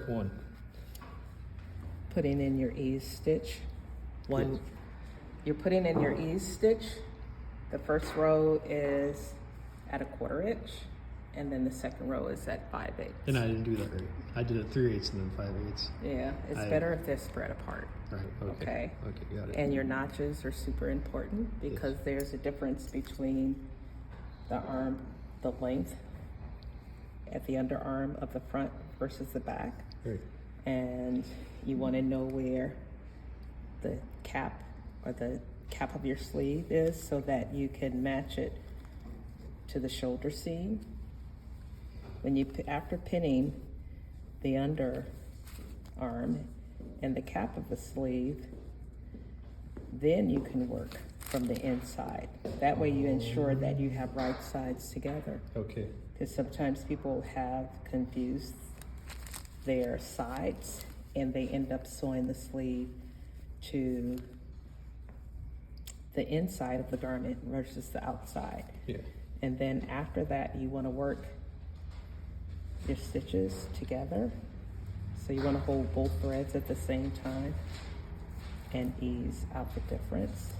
One. Putting in your ease stitch. Yes. You're putting in your ease stitch. The first row is at a 1/4 inch, and then the second row is at 5/8. And I didn't do that right. I did it 3/8 and then 5/8. Yeah, it's better if they're spread apart. Right. Okay. Okay, got it. And your notches are super important because there's a difference between the arm, the length at the underarm of the front versus the back. Right. And you want to know where the cap or the cap of your sleeve is so that you can match it to the shoulder seam. When you, after pinning the underarm and the cap of the sleeve, then you can work from the inside. That way you ensure that you have right sides together. Okay. Because sometimes people have confused their sides and they end up sewing the sleeve to the inside of the garment versus the outside. Yeah. And then after that, you want to work your stitches together. So you want to hold both threads at the same time and ease out the difference.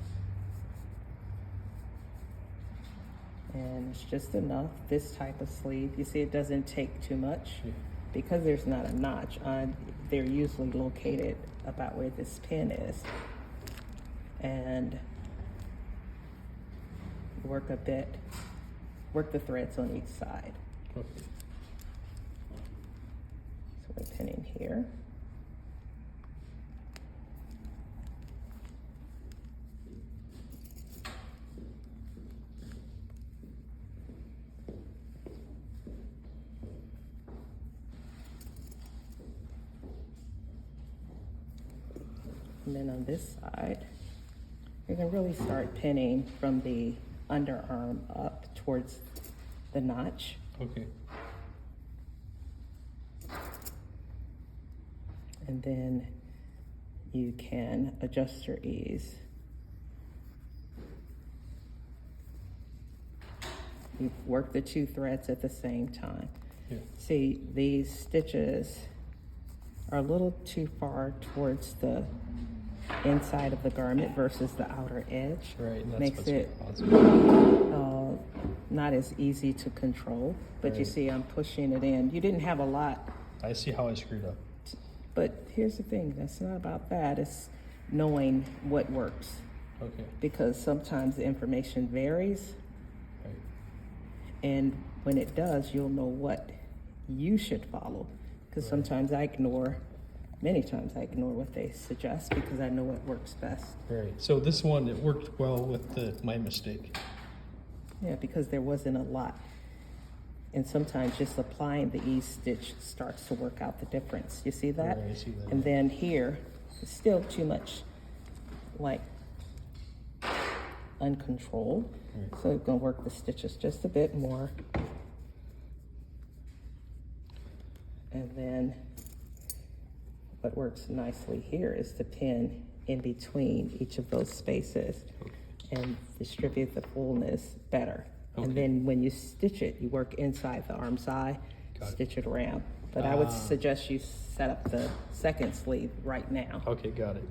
And it's just enough. This type of sleeve, you see it doesn't take too much. Yeah. Because there's not a notch on, they're usually located about where this pin is. And work the threads on each side. Okay. So we're pinning here. And then on this side, you can really start pinning from the underarm up towards the notch. Okay. And then you can adjust your ease. You work the 2 threads at the same time. Yeah. See, these stitches are a little too far towards the inside of the garment versus the outer edge. Right. And that's Makes what's it possible. not as easy to control. But you Right. see, I'm pushing it in. You didn't have a lot. I see how I screwed up. But here's the thing, that's not about that, it's knowing what works. Okay. Because sometimes the information varies, Right. and when it does, you'll know what you should follow. Because sometimes many times I ignore what they suggest because I know what works best. Right. So this one, it worked well with my mistake. Yeah, because there wasn't a lot. And sometimes just applying the ease stitch starts to work out the difference. You see that? Right, I see that. And then here, it's still too much like uncontrolled. Right. So we're gonna work the stitches just a bit more. And then what works nicely here is to pin in between each of those spaces and distribute the fullness better. Okay. And then when you stitch it, you work inside the arm's eye, Got it. stitch it around. But I would suggest you set up the second sleeve right now. Okay, got it.